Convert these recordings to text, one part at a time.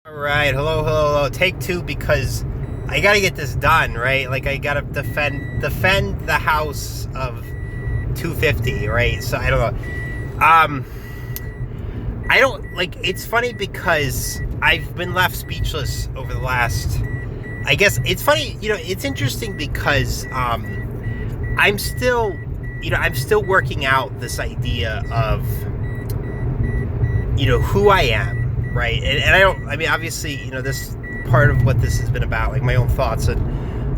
All right, hello. Take two because I gotta get this done, right? Like I gotta defend the house of 250, right? So I don't know. I don't like. It's funny because I've been left speechless over the last. I guess it's funny. It's interesting because I'm still working out this idea of who I am. Right. And I mean, obviously, this part of what this has been about, like my own thoughts on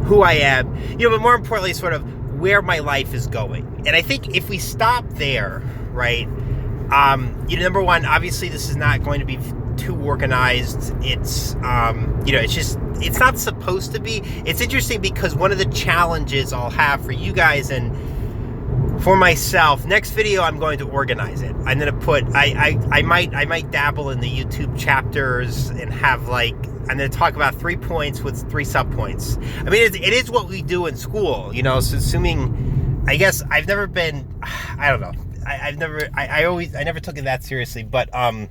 who I am, but more importantly, sort of where my life is going. And I think if we stop there, right, number one, obviously this is not going to be too organized. It's, it's not supposed to be. It's interesting because one of the challenges I'll have for you guys and for myself, next video I'm going to organize it. I'm gonna put I might dabble in the YouTube chapters and have I'm gonna talk about 3 points with 3 subpoints. I mean, it is what we do in school, so assuming, I guess I've never been, I don't know, I never took it that seriously, but at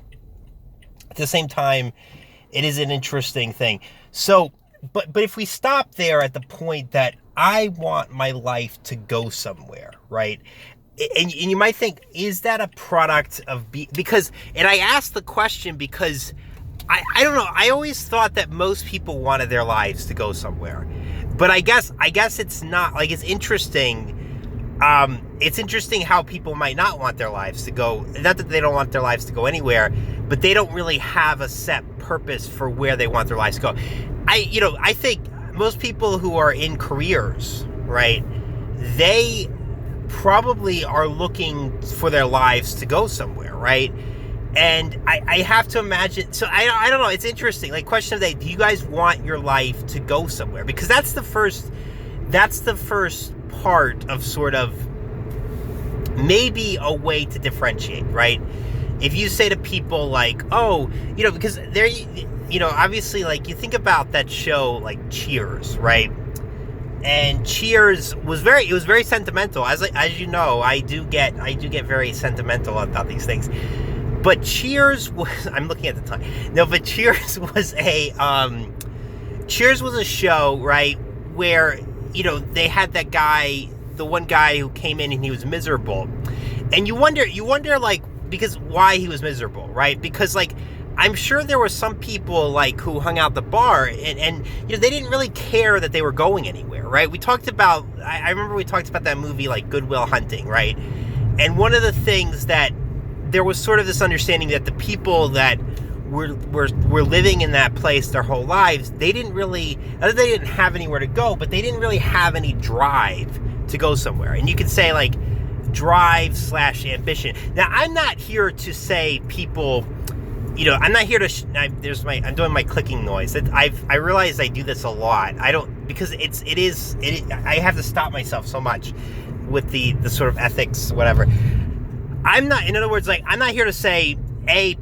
the same time it is an interesting thing. So but if we stop there at the point that I want my life to go somewhere, right? And you might think, is that a product of because, and I asked the question because I don't know, I always thought that most people wanted their lives to go somewhere. But I guess it's not, it's interesting. It's interesting how people might not want their lives to go, not that they don't want their lives to go anywhere, but they don't really have a set purpose for where they want their lives to go. I think most people who are in careers, right, they probably are looking for their lives to go somewhere, right? And I have to imagine, so I don't know, it's interesting. Question of the day, do you guys want your life to go somewhere? Because that's the first part of sort of maybe a way to differentiate, right? If you say to people because they're, obviously, you think about that show, Cheers, right? And Cheers was very sentimental. As you know, I do get very sentimental about these things. But Cheers was, I'm looking at the time. No, but Cheers was a show, right, where, they had that guy, the one guy who came in and he was miserable. And you wonder because why he was miserable, right? Because I'm sure there were some people who hung out the bar and they didn't really care that they were going anywhere, right? I remember we talked about that movie Good Will Hunting, right? And one of the things that there was sort of this understanding that the people that were living in that place their whole lives, they didn't have anywhere to go, but they didn't really have any drive to go somewhere. And you could say drive/ambition. Now, I'm not here to say people, I'm not here to, I'm doing my clicking noise. I realize I do this a lot. Because I have to stop myself so much with the sort of ethics, whatever. I'm not, in other words, I'm not here to say,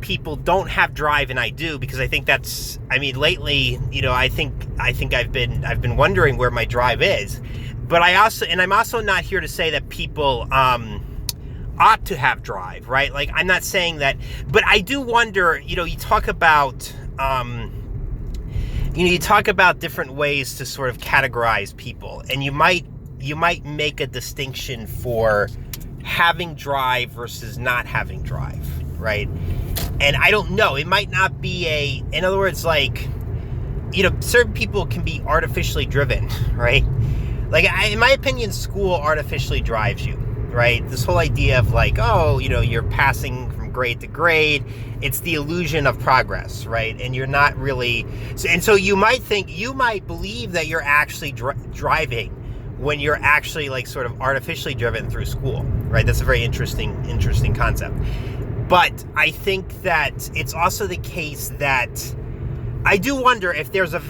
people don't have drive and I do, because I think that's, lately, I think I've been wondering where my drive is. But I'm also not here to say that people, ought to have drive, right? I'm not saying that, but I do wonder, you talk about, different ways to sort of categorize people, and you might make a distinction for having drive versus not having drive, right? And I don't know, it might not be in other words, certain people can be artificially driven, right? In my opinion, school artificially drives you, right? This whole idea of you're passing from grade to grade. It's the illusion of progress, right? And you're not really, and so you might believe that you're actually driving when you're actually sort of artificially driven through school, right? That's a very interesting concept. But I think that it's also the case that I do wonder if there's on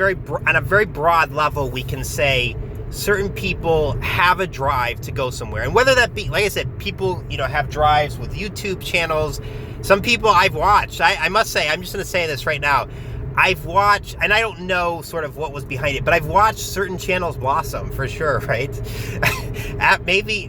a very broad level, we can say certain people have a drive to go somewhere. And whether that be, like I said, people, have drives with YouTube channels. Some people I've watched, I must say, I'm just going to say this right now. I've watched, and I don't know sort of what was behind it, but I've watched certain channels blossom for sure, right? Maybe,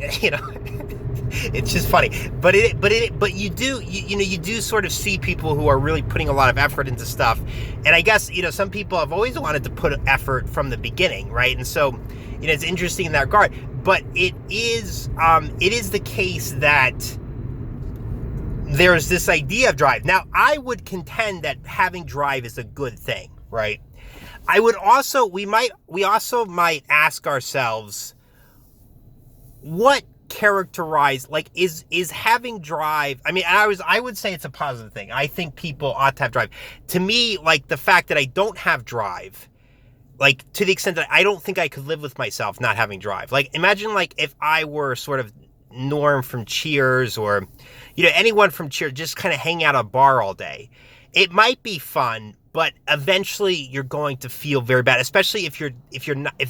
It's just funny, but you do you do sort of see people who are really putting a lot of effort into stuff, and I guess some people have always wanted to put effort from the beginning, right? And so it's interesting in that regard, but it is the case that there's this idea of drive. Now, I would contend that having drive is a good thing, right? We also might ask ourselves, what characterize, like, is having drive, I mean, I would say it's a positive thing. I think people ought to have drive. To me, like, the fact that I don't have drive, like, to the extent that I don't think I could live with myself not having drive. Like, imagine, like, if I were sort of Norm from Cheers, or anyone from Cheers, just kind of hang out at a bar all day. It might be fun, but eventually you're going to feel very bad, especially if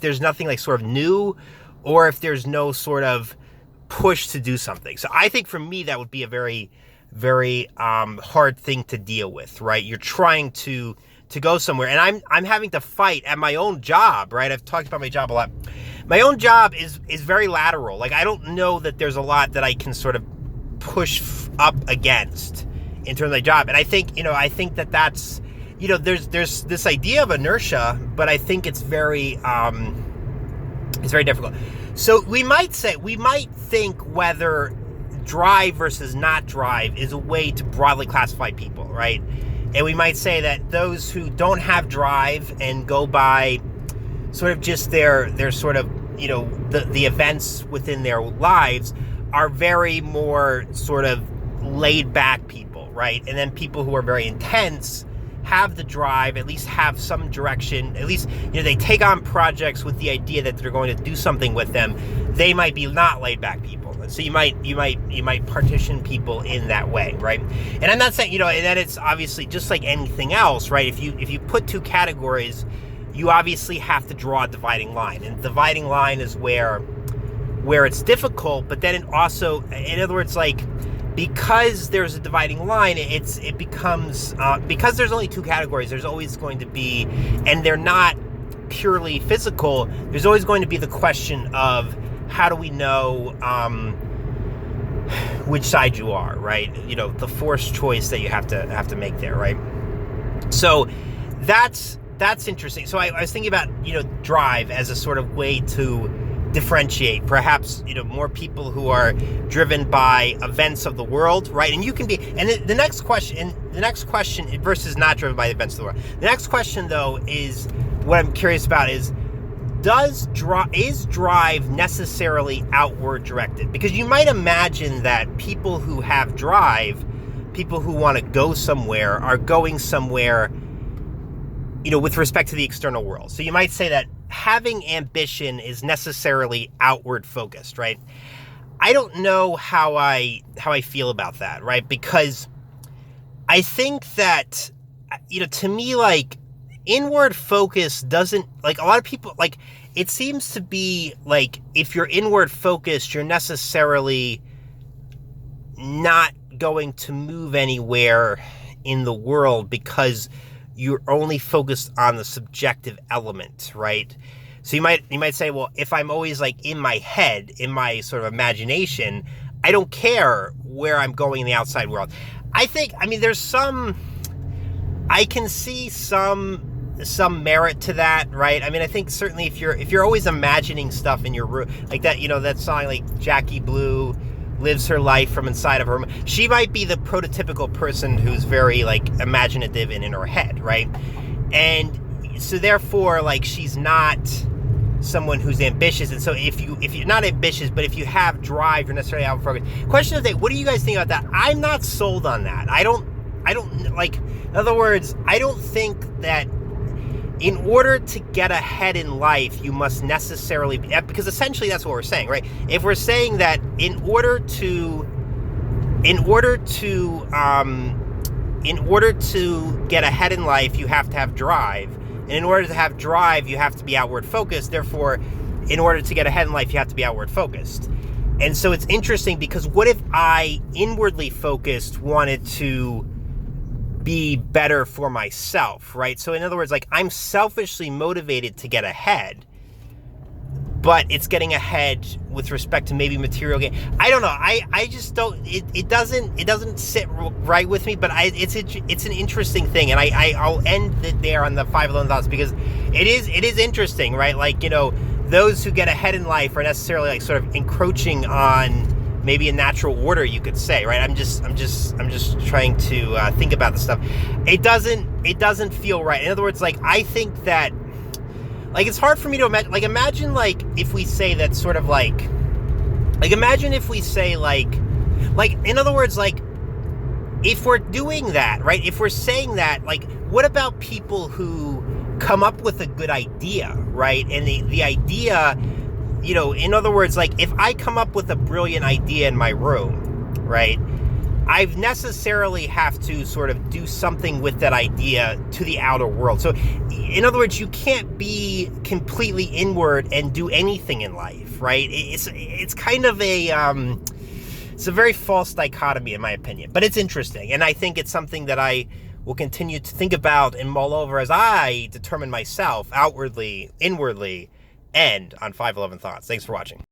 there's nothing like sort of new, or if there's no sort of push to do something. So I think for me that would be a very, very hard thing to deal with, right? You're trying to go somewhere, and I'm having to fight at my own job, right? I've talked about my job a lot. My own job is very lateral. Like, I don't know that there's a lot that I can sort of push up against in terms of my job. And I think that's there's this idea of inertia, but I think it's very difficult. So we might think whether drive versus not drive is a way to broadly classify people, right? And we might say that those who don't have drive and go by sort of just their sort of, the events within their lives are very more sort of laid back people, right? And then people who are very intense have the drive, at least have some direction, at least, they take on projects with the idea that they're going to do something with them. They might be not laid back people. So you might partition people in that way, right? And I'm not saying, and then it's obviously just like anything else, right? If you put two categories, you obviously have to draw a dividing line. And the dividing line is where it's difficult, but then it also, in other words, like, because there's a dividing line, it becomes, because there's only two categories, there's always going to be, and they're not purely physical, there's always going to be the question of, how do we know which side you are, right? The forced choice that you have to make there, right? So that's interesting. So I was thinking about, drive as a sort of way to differentiate perhaps, more people who are driven by events of the world, right? And you can be, and the next question versus not driven by the events of the world. The next question, though, is what I'm curious about is drive necessarily outward directed? Because you might imagine that people who have drive, people who want to go somewhere, are going somewhere, with respect to the external world. So you might say that having ambition is necessarily outward focused, right? I don't know how I feel about that, right? Because I think that, to me, like, inward focus doesn't, like, a lot of people, like, it seems to be like, if you're inward focused, you're necessarily not going to move anywhere in the world because you're only focused on the subjective element, right? So you might say, well, if I'm always like in my head, in my sort of imagination, I don't care where I'm going in the outside world. I mean, I can see some merit to that, right? I mean, I think certainly if you're always imagining stuff in your room, like that, that song, like Jackie Blue lives her life from inside of her. She might be the prototypical person who's very, like, imaginative and in her head, right? And so therefore, like, she's not someone who's ambitious. And so if you're not ambitious, but if you have drive, you're necessarily out focused. Question of the day, what do you guys think about that? I'm not sold on that. I don't like, in other words, I don't think that in order to get ahead in life, you must necessarily be, because essentially that's what we're saying, right? If we're saying that in order to get ahead in life, you have to have drive. And in order to have drive, you have to be outward focused. Therefore, in order to get ahead in life, you have to be outward focused. And so it's interesting, because what if I inwardly focused wanted to be better for myself, right? So in other words, like, I'm selfishly motivated to get ahead, but it's getting ahead with respect to maybe material gain. I don't know. I just don't. It doesn't sit right with me. But it's an interesting thing, and I'll end it there on the 5 11 thoughts, because it is interesting, right? Like, those who get ahead in life are necessarily like sort of encroaching on maybe a natural order, you could say, right? I'm just trying to think about the stuff. It doesn't feel right. In other words, like, I think that, like, it's hard for me to imagine. Like, imagine, like, if we say that sort of like imagine if we say like in other words, like, if we're doing that, right? If we're saying that, like, what about people who come up with a good idea, right? And the idea, in other words, like, if I come up with a brilliant idea in my room, right, I necessarily have to sort of do something with that idea to the outer world. So, in other words, you can't be completely inward and do anything in life, right? It's kind of it's a very false dichotomy, in my opinion. But it's interesting, and I think it's something that I will continue to think about and mull over as I determine myself outwardly, inwardly, and on 511 Thoughts. Thanks for watching.